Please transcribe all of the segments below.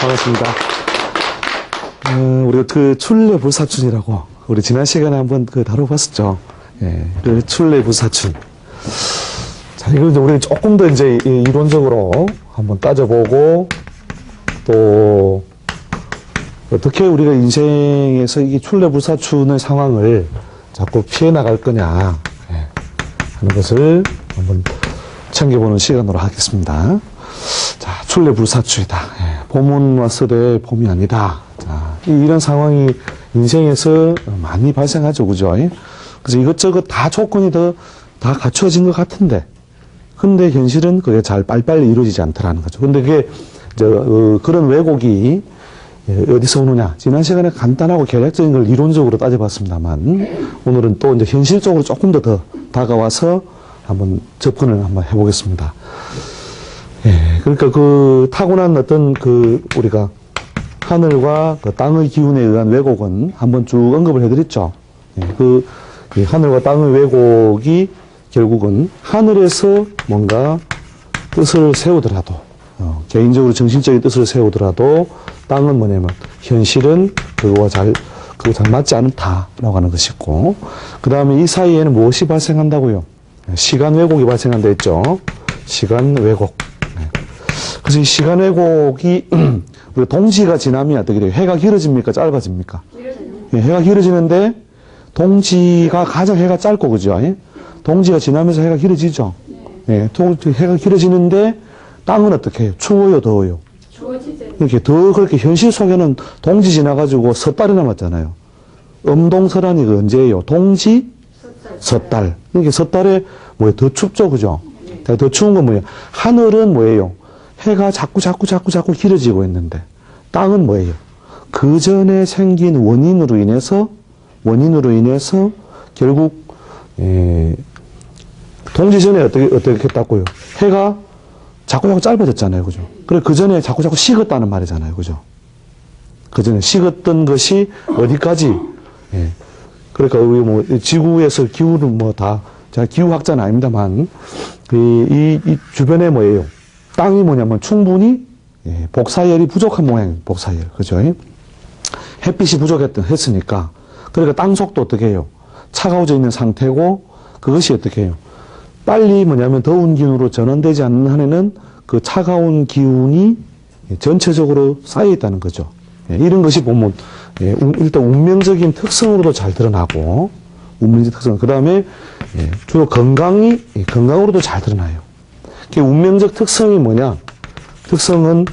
반갑습니다. 우리가 그 출래불사춘이라고 우리 지난 시간에 한번 다뤄봤었죠. 예, 그 출래불사춘. 자, 이걸 이제 우리가 조금 더 이제 이론적으로 한번 따져보고 또 어떻게 우리가 인생에서 이 출래불사춘의 상황을 자꾸 피해 나갈 거냐 하는 것을 한번 챙겨보는 시간으로 하겠습니다. 자, 출래불사춘이다. 봄은 왔으되 봄이 아니다. 자, 이런 상황이 인생에서 많이 발생하죠, 그죠? 그래서 이것저것 다 조건이 다 갖춰진 것 같은데, 근데 현실은 그게 잘 빨리빨리 이루어지지 않더라는 거죠. 근데 그게 그런 왜곡이 어디서 오느냐? 지난 시간에 간단하고 계략적인 걸 이론적으로 따져봤습니다만, 오늘은 또 이제 현실적으로 조금 더 다가와서 한번 접근을 한번 해보겠습니다. 예, 그러니까 그 타고난 어떤 우리가 하늘과 그 땅의 기운에 의한 왜곡은 한번 쭉 언급을 해드렸죠. 예, 하늘과 땅의 왜곡이 결국은 하늘에서 뭔가 뜻을 세우더라도, 개인적으로 정신적인 뜻을 세우더라도 땅은 뭐냐면 현실은 그거 잘 맞지 않다라고 하는 것이고, 그 다음에 이 사이에는 무엇이 발생한다고요? 시간 왜곡이 발생한다 했죠. 시간 왜곡. 그래서 이 시간 왜곡이 우리가 동지가 지나면 어떻게 돼요? 해가 길어집니까? 짧아집니까? 예, 해가 길어지는데 동지가 가장 해가 짧고 그죠? 예? 동지가 지나면서 해가 길어지죠. 예, 해가 길어지는데 땅은 어떻게 해요? 추워요, 더워요? 추워지죠. 이렇게 그렇게 현실 속에는 동지 지나가지고 섣달이 남았잖아요. 엄동설한이 그 언제예요? 동지 섣달. 이게 섣달에 뭐예요? 더 춥죠, 그죠? 더 추운 건 뭐예요? 하늘은 뭐예요? 해가 자꾸 길어지고 있는데 땅은 뭐예요? 그 전에 생긴 원인으로 인해서 결국 동지 전에 어떻게 했다고요? 해가 자꾸 짧아졌잖아요, 그죠? 그래 그 전에 자꾸 식었다는 말이잖아요, 그죠? 그 전에 식었던 것이 어디까지? 예. 그러니까 우리 뭐 지구에서 기후는 뭐 다 제가 기후학자는 아닙니다만 이 주변에 뭐예요? 땅이 뭐냐면 충분히 복사열이 부족한 모양이에요. 복사열. 그죠? 햇빛이 했으니까. 그러니까 땅 속도 어떻게 해요? 차가워져 있는 상태고, 그것이 어떻게 해요? 빨리 뭐냐면 더운 기운으로 전환되지 않는 한에는 그 차가운 기운이 전체적으로 쌓여 있다는 거죠. 이런 것이 보면 일단 운명적인 특성으로도 잘 드러나고, 운명적 특성. 그 다음에 주로 건강으로도 잘 드러나요. 그 운명적 특성이 뭐냐? 특성은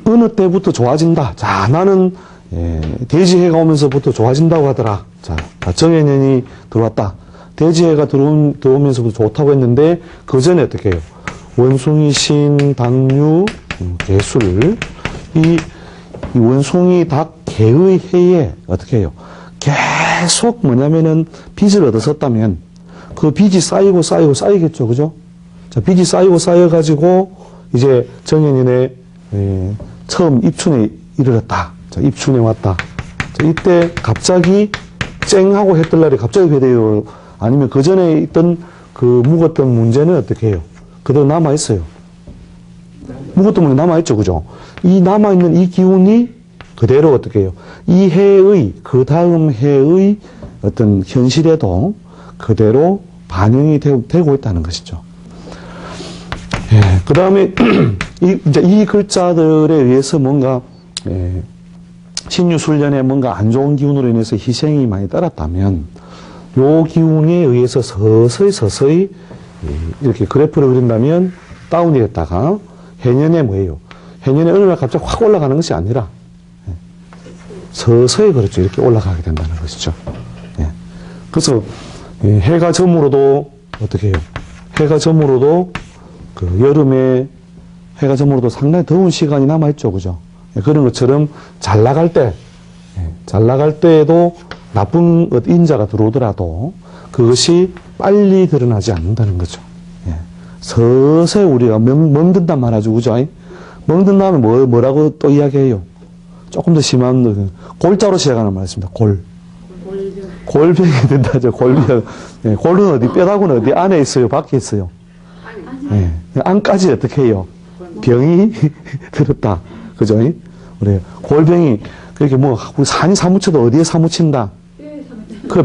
어느 때부터 좋아진다. 자, 나는 대지해가 오면서부터 좋아진다고 하더라. 자, 정해년이 들어왔다. 대지해가 들어오면서부터 좋다고 했는데 그 전에 어떻게 해요? 원숭이, 신, 당류, 개술 이 원숭이, 닭, 개의 해에 어떻게 해요? 계속 뭐냐면은 빚을 얻었었다면 그 빚이 쌓이겠죠, 그죠? 자, 빚이 쌓여가지고, 이제 정해년에, 처음 입춘에 이르렀다. 자, 입춘에 왔다. 자, 이때 갑자기 쨍하고 해 뜰 날이 갑자기 되대요. 아니면 그 전에 있던 그 묵었던 문제는 어떻게 해요? 그대로 남아있어요. 묵었던 문제 남아있죠, 그죠? 이 남아있는 이 기운이 그대로 어떻게 해요? 이 해의, 그 다음 해의 어떤 현실에도 그대로 반영이 되고 있다는 것이죠. 예, 그 다음에, 이제 이 글자들에 의해서 뭔가, 신유술년에 뭔가 안 좋은 기운으로 인해서 희생이 많이 따랐다면, 요 기운에 의해서 서서히, 이렇게 그래프를 그린다면, 다운이 됐다가, 해년에 뭐예요? 해년에 어느 날 갑자기 확 올라가는 것이 아니라, 서서히 그렇죠. 이렇게 올라가게 된다는 것이죠. 예. 그래서, 해가 저물어도 어떻게 해요? 해가 저물어도 그 여름에 해가 저물어도 상당히 더운 시간이 남아있죠, 그죠? 그런 것처럼 잘 나갈 때에도 나쁜 인자가 들어오더라도 그것이 빨리 드러나지 않는다는 거죠. 서서히 우리가 멍든단 말하죠, 그죠? 멍든 다음에 뭐라고 또 이야기해요? 조금 더 심한 골자로 시작하는 말입니다. 골병이 된다죠. 골병. 골은 어디? 뼈다구는 어디? 안에 있어요? 밖에 있어요? 안까지 어떻게 해요? 병이 들었다. 그죠? 우리 골병이, 그렇게 뭐, 우리 산이 사무쳐도 어디에 사무친다?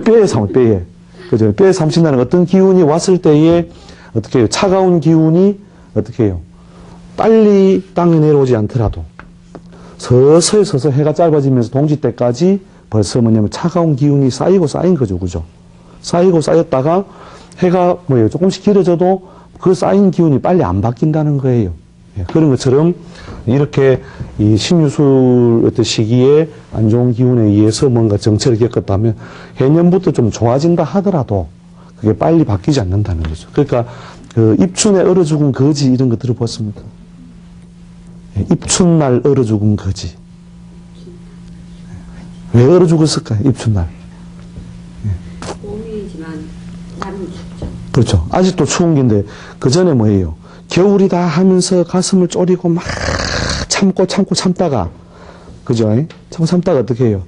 뼈에 사무, 뼈에. 그죠? 뼈에 사무친다는 어떤 기운이 왔을 때에, 어떻게 해요? 차가운 기운이, 어떻게 해요? 빨리 땅에 내려오지 않더라도, 서서히 해가 짧아지면서 동지 때까지 벌써 뭐냐면 차가운 기운이 쌓이고 쌓인 거죠. 그죠? 쌓이고 쌓였다가 해가 뭐예요? 조금씩 길어져도 그 쌓인 기운이 빨리 안 바뀐다는 거예요. 예, 그런 것처럼 이렇게 이 신유술 어떤 시기에 안 좋은 기운에 의해서 뭔가 정체를 겪었다면 해년부터 좀 좋아진다 하더라도 그게 빨리 바뀌지 않는다는 거죠. 그러니까 그 입춘에 얼어 죽은 거지 이런 거 들어봤습니까? 예, 입춘날 얼어 죽은 거지. 왜 얼어 죽었을까요? 입춘날. 봄이지만 나름 춥죠. 그렇죠. 아직도 추운 긴데 그 전에 뭐예요? 겨울이다 하면서 가슴을 졸이고 막 참다가 그죠? 참다가 어떻게 해요?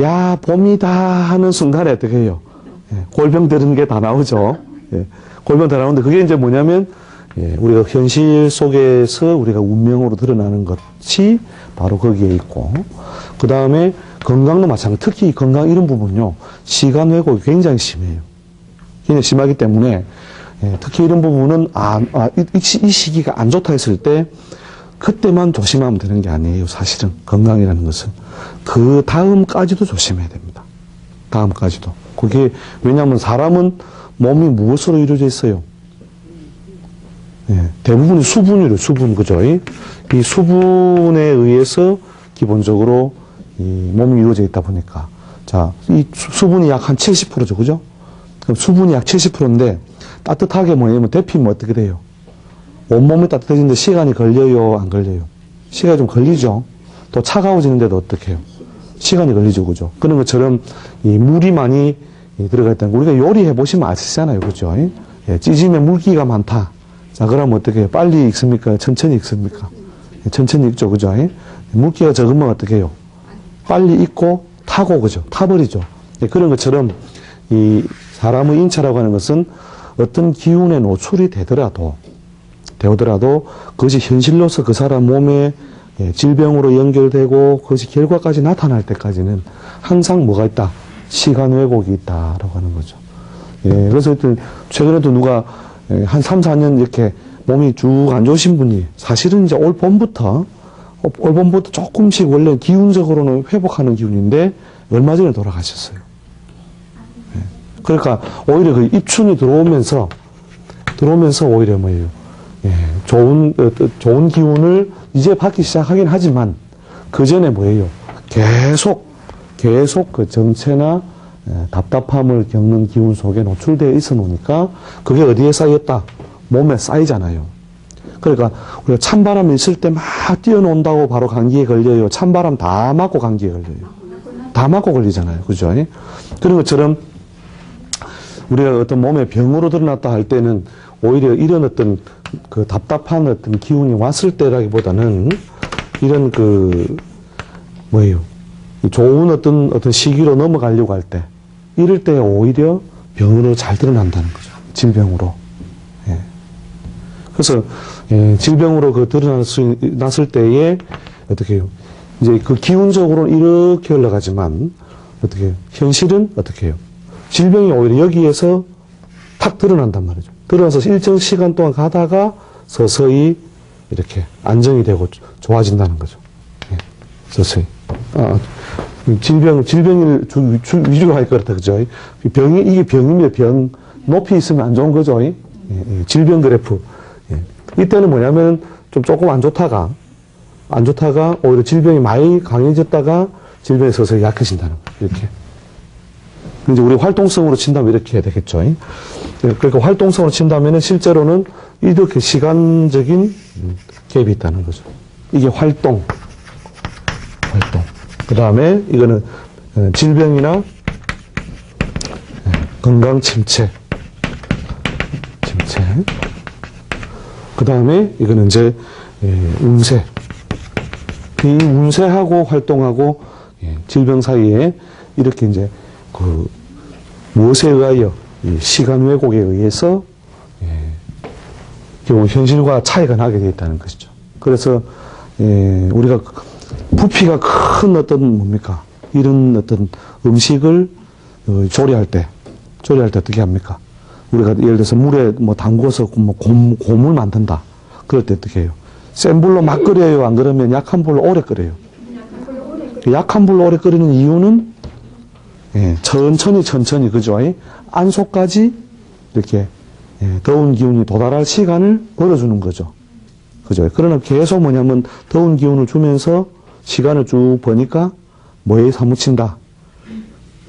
야 봄이다 하는 순간에 어떻게 해요? 예, 골병 들은 게 다 나오죠. 예, 골병 다 나오는데 그게 이제 뭐냐면 예, 우리가 현실 속에서 우리가 운명으로 드러나는 것이 바로 거기에 있고 그 다음에 건강도 마찬가지. 특히 건강 이런 부분요. 시간 왜곡이 굉장히 심해요. 굉장히 심하기 때문에 예, 특히 이런 부분은 이 시기가 안 좋다 했을 때 그때만 조심하면 되는 게 아니에요. 사실은 건강이라는 것은 그 다음까지도 조심해야 됩니다. 다음까지도. 그게 왜냐하면 사람은 몸이 무엇으로 이루어져 있어요? 예, 대부분이 수분이래요. 수분 그죠? 이 수분에 의해서 기본적으로 이 몸이 이루어져 있다 보니까 자, 이 수분이 약 한 70%죠. 그죠? 그럼 수분이 약 70%인데 따뜻하게 뭐냐면 데피면 어떻게 돼요? 온몸이 따뜻해지는데 시간이 걸려요? 안 걸려요? 시간이 좀 걸리죠? 또 차가워지는데도 어떻게 해요? 시간이 걸리죠. 그죠? 그런 것처럼 이 물이 많이 들어가 있다는 거. 우리가 요리해 보시면 아시잖아요. 그죠? 예, 찌짐에 물기가 많다. 자, 그러면 어떻게 해요? 빨리 익습니까? 천천히 익습니까? 예, 천천히 익죠. 그죠? 예? 물기가 적으면 어떻게 해요? 빨리 익고 타고, 그죠? 타버리죠. 예, 그런 것처럼 이 사람의 인체라고 하는 것은 어떤 기운에 노출이 되더라도 그것이 현실로서 그 사람 몸에 질병으로 연결되고 그것이 결과까지 나타날 때까지는 항상 뭐가 있다? 시간 왜곡이 있다라고 하는 거죠. 예, 그래서 최근에도 누가 한 3, 4년 이렇게 몸이 쭉 안 좋으신 분이 사실은 이제 올 봄부터 조금씩 원래 기운적으로는 회복하는 기운인데 얼마 전에 돌아가셨어요. 예, 그러니까 오히려 그 입춘이 들어오면서 오히려 뭐예요? 예, 좋은 기운을 이제 받기 시작하긴 하지만 그 전에 뭐예요? 계속 그 정체나 답답함을 겪는 기운 속에 노출되어 있어 놓으니까 그게 어디에 쌓였다? 몸에 쌓이잖아요. 그러니까 우리가 찬바람이 있을 때 막 뛰어논다고 바로 감기에 걸려요. 찬바람 다 맞고 감기에 걸려요. 다 맞고 걸리잖아요. 그죠? 그런 것처럼 우리가 어떤 몸에 병으로 드러났다 할 때는 오히려 이런 어떤 그 답답한 어떤 기운이 왔을 때라기보다는 이런 그 뭐예요? 좋은 어떤 시기로 넘어가려고 할 때 이럴 때 오히려 병으로 잘 드러난다는 거죠. 질병으로. 예. 그래서 질병으로 그 드러났을 때에 어떻게 해요? 이제 그 기운적으로는 이렇게 흘러가지만 어떻게 해요? 현실은 어떻게 해요? 질병이 오히려 여기에서 탁 드러난단 말이죠. 드러나서 일정 시간 동안 가다가 서서히 이렇게 안정이 되고 좋아진다는 거죠. 예. 서서히. 질병을 위주로 할 거다, 그죠? 이게 병입니다, 병. 높이 있으면 안 좋은 거죠. 예. 질병 그래프. 예. 이때는 뭐냐면 조금 안 좋다가 오히려 질병이 많이 강해졌다가 질병이 서서히 약해진다는 거예요. 이렇게. 이제 우리 활동성으로 친다면 이렇게 해야 되겠죠. 예. 그러니까 활동성으로 친다면은 실제로는 이렇게 시간적인 갭이 있다는 거죠. 이게 활동. 그 다음에 이거는 질병이나 건강 침체. 그 다음에 이거는 이제 운세. 이 운세하고 활동하고 질병 사이에 이렇게 이제 그 무엇에 의하여 시간 왜곡에 의해서 결국 현실과 차이가 나게 되어 있다는 것이죠. 그래서 우리가 부피가 큰 어떤 뭡니까? 이런 어떤 음식을 조리할 때 어떻게 합니까? 우리가 예를 들어서 물에 뭐 담궈서 뭐 곰을 만든다. 그럴 때 어떻게 해요? 센 불로 막 끓여요? 안 그러면 약한 불로 오래 끓여요? 약한 불로 오래 끓이는 이유는 천천히 그죠? 안속까지 이렇게 더운 기운이 도달할 시간을 벌어주는 거죠. 그죠? 그러나 계속 뭐냐면 더운 기운을 주면서 시간을 쭉 버니까 뭐에 사무친다?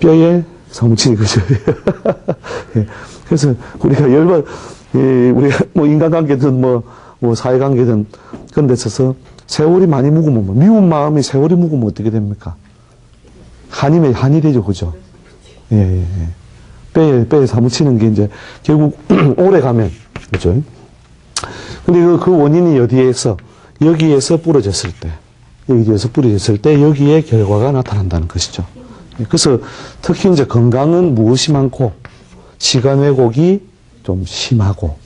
뼈에 사무치니 그죠? 그래서 우리가 우리가 뭐 인간관계든 뭐 사회관계든 그런 데 있어서 세월이 많이 묵으면 미운 마음이 세월이 묵으면 어떻게 됩니까? 한이 되죠, 그죠? 뼈에 사무치는 게 이제 결국 오래 가면 그죠? 근데 그 원인이 여기에서 부러졌을 때 여기에 결과가 나타난다는 것이죠. 그래서 특히 이제 건강은 무엇이 많고 시간 왜곡이 좀 심하고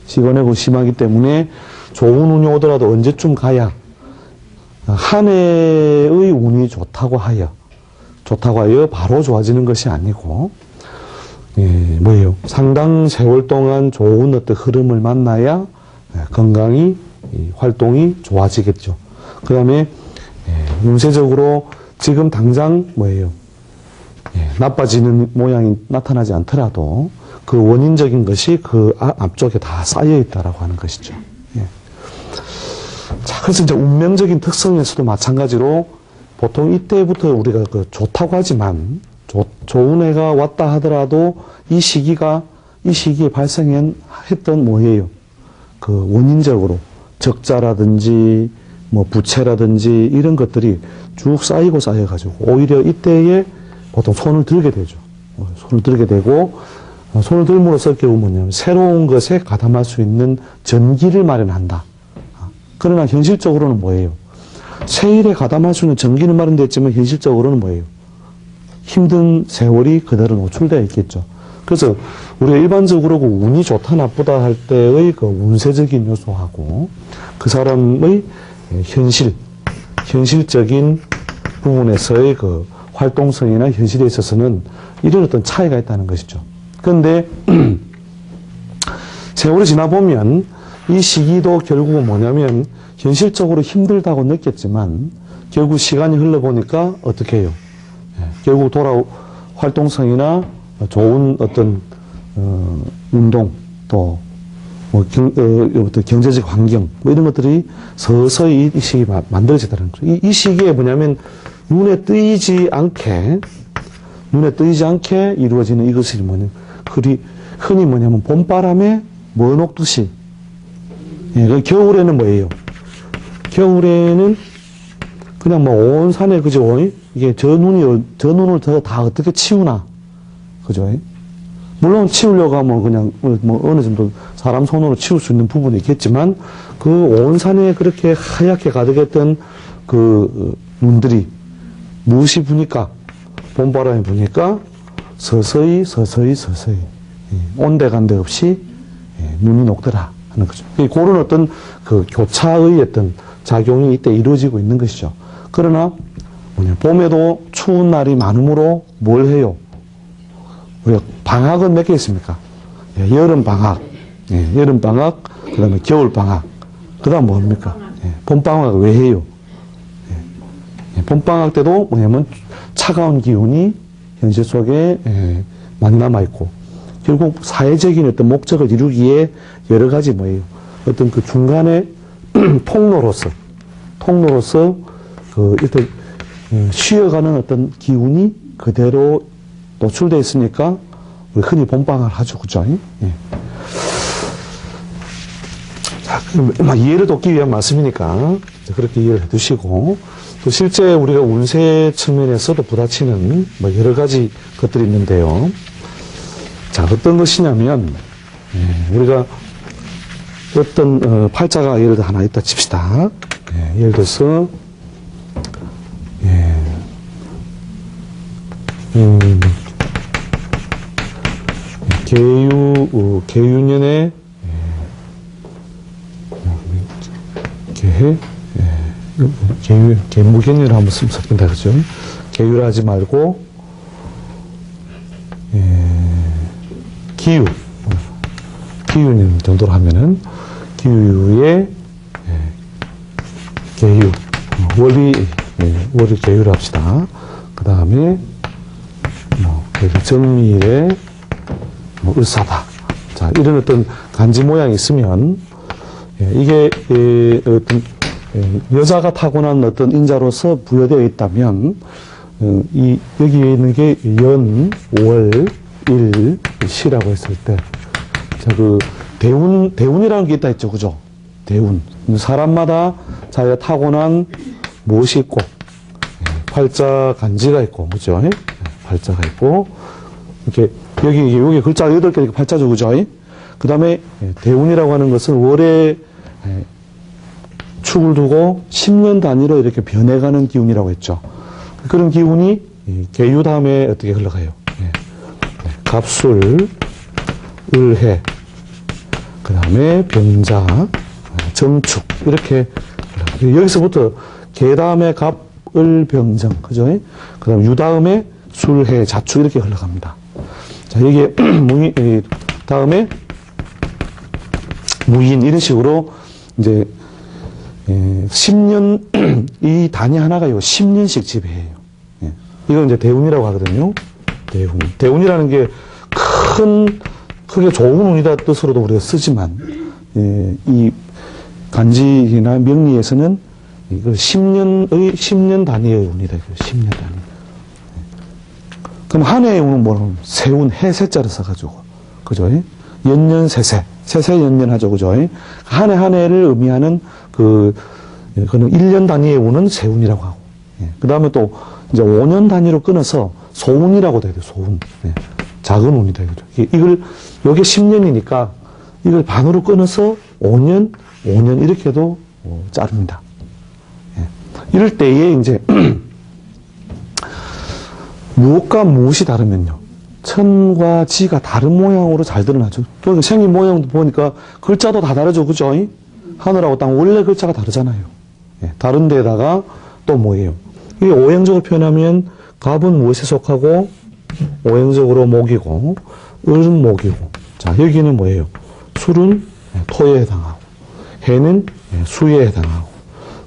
시간 왜곡이 심하기 때문에 좋은 운이 오더라도 언제쯤 가야 한 해의 운이 좋다고 하여 바로 좋아지는 것이 아니고 뭐예요? 상당 세월 동안 좋은 어떤 흐름을 만나야 건강이 활동이 좋아지겠죠. 그 다음에 운세적으로 지금 당장 뭐예요? 나빠지는 모양이 나타나지 않더라도 그 원인적인 것이 그 앞쪽에 다 쌓여 있다라고 하는 것이죠. 자, 그래서 이제 운명적인 특성에서도 마찬가지로 보통 이때부터 우리가 좋다고 하지만 좋은 해가 왔다 하더라도 이 시기에 발생했던 뭐예요? 그 원인적으로 적자라든지 뭐 부채라든지 이런 것들이 쭉 쌓여가지고 오히려 이때에 보통 손을 들게 되죠. 손을 들게 되고 손을 들므로써 결국 뭐냐면 새로운 것에 가담할 수 있는 전기를 마련한다. 그러나 현실적으로는 뭐예요? 세일에 가담할 수 있는 전기는 마련됐지만 현실적으로는 뭐예요? 힘든 세월이 그대로 노출되어 있겠죠. 그래서 우리가 일반적으로 그 운이 좋다 나쁘다 할 때의 그 운세적인 요소하고 그 사람의 현실적인 부분에서의 그 활동성이나 현실에 있어서는 이런 어떤 차이가 있다는 것이죠. 그런데 세월이 지나 보면 이 시기도 결국은 뭐냐면 현실적으로 힘들다고 느꼈지만 결국 시간이 흘러보니까 어떻게 해요? 결국 활동성이나 좋은 어떤 운동 또 뭐 어떤 경제적 환경 뭐 이런 것들이 서서히 이 시기에 만들어지다는 거죠. 이 시기에 뭐냐면 눈에 띄지 않게 이루어지는 이것이 뭐냐면 흔히 뭐냐면 봄바람에 머녹듯이 겨울에는 뭐예요? 겨울에는 그냥 뭐 온 산에 그죠? 이게 저 눈을 다 어떻게 치우나? 그죠? 물론 치우려고 하면 그냥 뭐 어느 정도 사람 손으로 치울 수 있는 부분이 있겠지만 그 온 산에 그렇게 하얗게 가득했던 그 눈들이 무엇이 부니까 봄바람이 부니까 서서히 온데간데 없이 눈이 녹더라 하는 거죠. 그런 어떤 그 교차의 어떤 작용이 이때 이루어지고 있는 것이죠. 그러나 봄에도 추운 날이 많으므로 뭘 해요? 우리가 방학은 몇 개 있습니까? 여름 방학, 그 다음에 겨울 방학, 그 다음 뭡니까? 봄 방학을 왜 해요? 봄 방학 때도 뭐냐면 차가운 기운이 현실 속에 많이 남아 있고 결국 사회적인 어떤 목적을 이루기에 여러 가지 뭐예요? 어떤 그 중간에 통로로서 일단 쉬어가는 어떤 기운이 그대로 노출되어 있으니까 우리 흔히 봄방학을 하죠, 그죠? 자, 이해를 돕기 위한 말씀이니까 그렇게 이해를 해두시고 또 실제 우리가 운세 측면에서도 부딪히는 뭐 여러 가지 것들이 있는데요. 자, 어떤 것이냐면 우리가 어떤 팔자가 예를 들어 하나 있다 칩시다. 예를 들어서 개유년에 이렇게, 무견유를 한번 쓰면 섞인다, 그죠? 계율하지 말고, 기유 정도로 하면은, 기유에, 계유, 월이 계유를 합시다. 그 다음에, 정미에, 을사다. 자, 이런 어떤 간지 모양이 있으면, 이게, 어떤, 여자가 타고난 어떤 인자로서 부여되어 있다면, 여기에 있는 게 연, 월, 일, 시라고 했을 때, 자, 대운이라는 게 있다 했죠. 그죠? 대운. 사람마다 자기가 타고난 무엇이 있고, 팔자 간지가 있고, 그죠? 팔자가 있고, 이렇게, 여기 글자가 8개 이렇게 팔자죠. 그죠? 그 다음에 대운이라고 하는 것은 월에 축을 두고 10년 단위로 이렇게 변해가는 기운이라고 했죠. 그런 기운이 계유 다음에 어떻게 흘러가요? 갑술, 을해, 그 다음에 병자, 정축, 이렇게 흘러가요. 여기서부터 개 다음에 갑, 을, 병정, 그죠? 그 다음에 유 다음에 술, 해, 자축 이렇게 흘러갑니다. 자, 이게 다음에 무인 이런 식으로 이제 10년 이 단위 하나가 이거 10년씩 지배해요. 이건 이제 대운이라고 하거든요. 대운이라는 게 크게 좋은 운이다 뜻으로도 우리가 쓰지만 이 간지나 명리에서는 이거 10년 단위의 운이다. 10년 단위. 그럼 한 해의 운은 뭐냐면 세운 해세자를 써가지고 그죠? 연년세세 세세연년 하죠. 그죠? 한 해 한 해를 의미하는 그는 1년 단위의 운은 세운이라고 하고 그 다음에 또 이제 5년 단위로 끊어서 소운이라고 돼요. 소운. 작은 운이다. 그죠? 요게 10년이니까 이걸 반으로 끊어서 5년 이렇게도 자릅니다. 이럴 때에 이제 무엇과 무엇이 다르면요. 천과 지가 다른 모양으로 잘 드러나죠. 또 생긴 모양도 보니까 글자도 다 다르죠. 그죠? 하늘하고 땅 원래 글자가 다르잖아요. 다른 데다가 또 뭐예요? 이게 오행적으로 표현하면 갑은 무엇에 속하고 오행적으로 목이고 을은 목이고 자 여기는 뭐예요? 술은 토에 해당하고 해는 수에 해당하고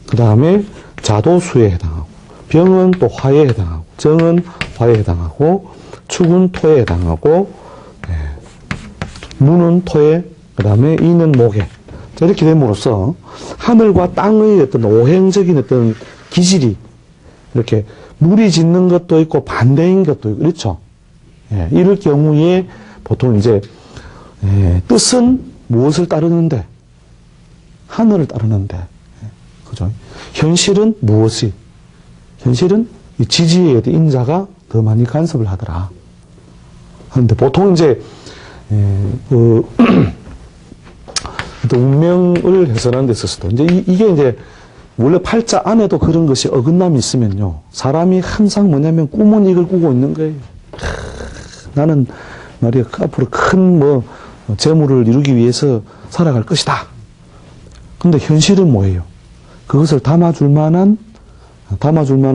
그 다음에 자도 수에 해당하고 병은 또 화에 해당하고 정은 화에 해당하고 축은 토에 해당하고 무는 토에 그 다음에 이는 목에 자, 이렇게 됨으로써 하늘과 땅의 어떤 오행적인 어떤 기질이 이렇게 물이 짓는 것도 있고 반대인 것도 있고 그렇죠. 이럴 경우에 보통 이제 뜻은 무엇을 따르는데 하늘을 따르는데 그죠? 현실은 무엇이 현실은 이 지지의 인자가 더 많이 간섭을 하더라. 하는데 보통 이제 운명을 해설하는 데 있어서도 이제 이게 이제 원래 팔자 안에도 그런 것이 어긋남이 있으면요. 사람이 항상 뭐냐면 꿈은 이걸 꾸고 있는 거예요. 나는 말이야 앞으로 큰 재물을 이루기 위해서 살아갈 것이다. 근데 현실은 뭐예요? 그것을 담아줄 만한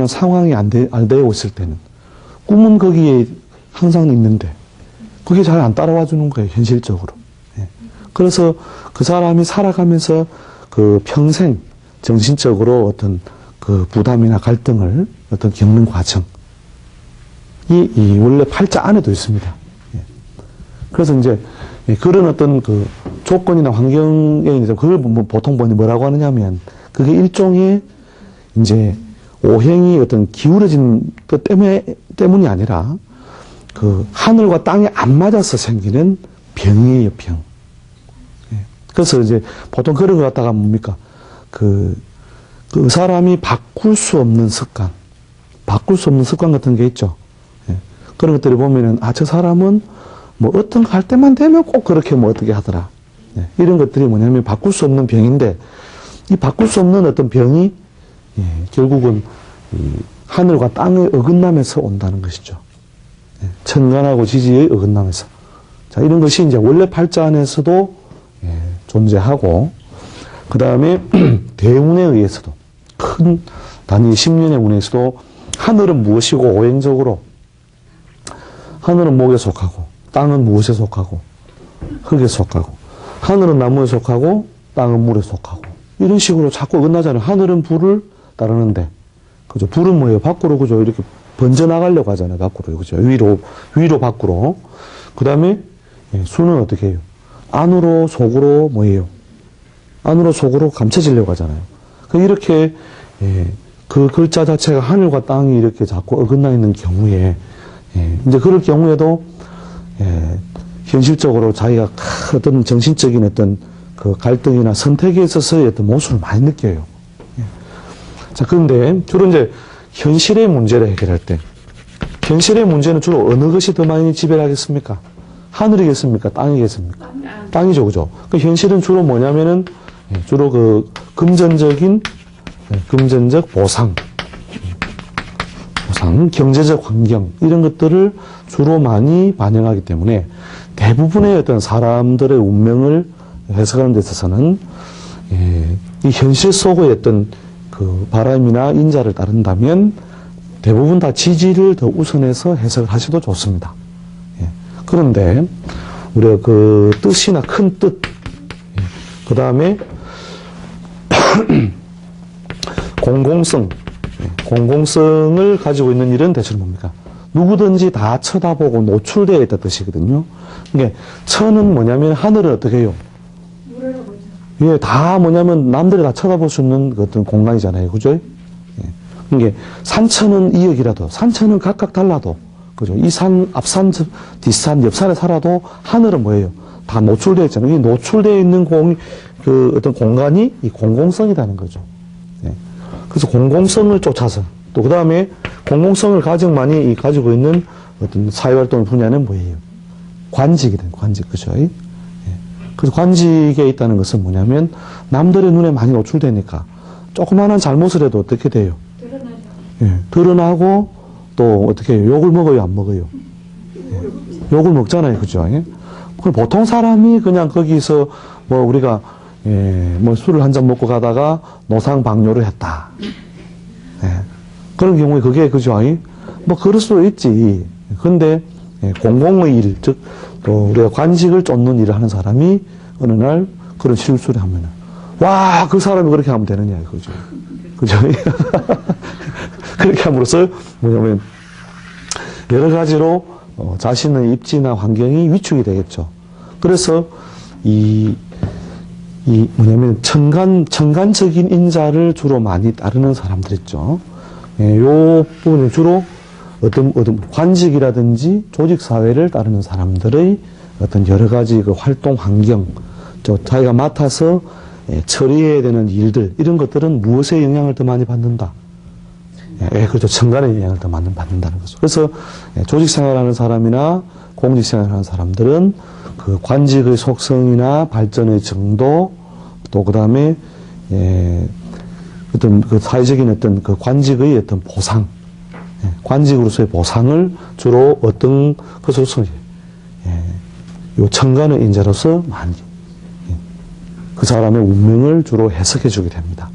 상황이 안 되어 있을 때는 꿈은 거기에 항상 있는데 그게 잘 안 따라와 주는 거예요. 현실적으로. 그래서 그 사람이 살아가면서 그 평생 정신적으로 어떤 그 부담이나 갈등을 어떤 겪는 과정이 원래 팔자 안에도 있습니다. 그래서 이제 그런 어떤 그 조건이나 환경에 이제 그걸 보통 뭐라고 하느냐면 그게 일종의 이제 오행이 어떤 기울어진 것 때문이 아니라 그 하늘과 땅이 안 맞아서 생기는 병이에요, 병. 그래서 이제 보통 그런 거 갖다가 뭡니까? 그 사람이 바꿀 수 없는 습관 같은 게 있죠. 그런 것들을 보면은, 저 사람은 뭐 어떤 거 할 때만 되면 꼭 그렇게 어떻게 하더라. 이런 것들이 뭐냐면 바꿀 수 없는 병인데, 이 바꿀 수 없는 어떤 병이, 결국은 이 하늘과 땅의 어긋남에서 온다는 것이죠. 천간하고 지지의 어긋남에서. 자, 이런 것이 이제 원래 팔자 안에서도 존재하고, 그 다음에 대운에 의해서도 큰 단위 10년의 운에서도 하늘은 무엇이고 오행적으로 하늘은 목에 속하고 땅은 무엇에 속하고 흙에 속하고 하늘은 나무에 속하고 땅은 물에 속하고 이런 식으로 자꾸 어긋나잖아요. 하늘은 불을 따르는데 그죠? 불은 뭐예요? 밖으로 그죠? 이렇게 번져나가려고 하잖아요. 밖으로 그죠? 위로 밖으로. 그 다음에 수는 어떻게 해요? 안으로 속으로 뭐예요? 안으로 속으로 감춰지려고 하잖아요. 이렇게 그 글자 자체가 하늘과 땅이 이렇게 자꾸 어긋나 있는 경우에 이제 그럴 경우에도 현실적으로 자기가 어떤 정신적인 어떤 그 갈등이나 선택에 있어서의 어떤 모순을 많이 느껴요. 자, 그런데 주로 이제 현실의 문제를 해결할 때 현실의 문제는 주로 어느 것이 더 많이 지배를 하겠습니까? 하늘이겠습니까? 땅이겠습니까? 땅이죠, 그죠? 그 현실은 주로 뭐냐면은 주로 그 금전적 보상, 경제적 환경 이런 것들을 주로 많이 반영하기 때문에 대부분의 어떤 사람들의 운명을 해석하는 데 있어서는 이 현실 속의 어떤 그 바람이나 인자를 따른다면 대부분 다 지지를 더 우선해서 해석을 하셔도 좋습니다. 그런데 우리가 그 뜻이나 큰 뜻, 그 다음에 공공성을 가지고 있는 일은 대체로 뭡니까? 누구든지 다 쳐다보고 노출되어 있다 뜻이거든요. 이게 천은 뭐냐면 하늘을 어떻게 해요? 예, 다 뭐냐면 남들이 다 쳐다볼 수 있는 어떤 공간이잖아요. 그죠? 이게 산천은 이역이라도 산천은 각각 달라도 그죠? 이 산, 앞산, 뒷산, 옆산에 살아도 하늘은 뭐예요? 다 노출되어 있잖아요. 이 노출되어 있는 그 어떤 공간이 이 공공성이라는 거죠. 그래서 공공성을 쫓아서 또 그 다음에 공공성을 가장 많이 가지고 있는 어떤 사회활동 분야는 뭐예요? 관직이든 관직, 그죠? 그래서 관직에 있다는 것은 뭐냐면 남들의 눈에 많이 노출되니까 조그마한 잘못을 해도 어떻게 돼요? 드러나죠. 드러나고 또 어떻게 해요? 욕을 먹어요? 안 먹어요? 욕을 먹잖아요. 그죠? 그럼 보통 사람이 그냥 거기서 뭐 우리가 뭐 술을 한 잔 먹고 가다가 노상방뇨를 했다. 그런 경우에 그게 그죠? 뭐 그럴 수도 있지. 근데 공공의 일, 즉 또 우리가 관직을 쫓는 일을 하는 사람이 어느 날 그런 실수를 하면은 와, 그 사람이 그렇게 하면 되느냐 이거죠. 그죠? 그렇게 함으로써 뭐냐면 여러 가지로 자신의 입지나 환경이 위축이 되겠죠. 그래서 이 뭐냐면 천간적인 인자를 주로 많이 따르는 사람들 있죠. 요 부분은 주로 어떤 관직이라든지 조직사회를 따르는 사람들의 어떤 여러 가지 그 활동 환경, 자기가 맡아서 처리해야 되는 일들, 이런 것들은 무엇에 영향을 더 많이 받는다? 그렇죠. 천간의 영향을 더 많이 받는다는 거죠. 그래서 조직생활하는 사람이나 공직생활하는 사람들은 그 관직의 속성이나 발전의 정도, 또 그 다음에 어떤 그 사회적인 어떤 그 관직의 어떤 보상, 관직으로서의 보상을 주로 어떤 것으로서 요 천간의 인자로서 많이 그 사람의 운명을 주로 해석해 주게 됩니다.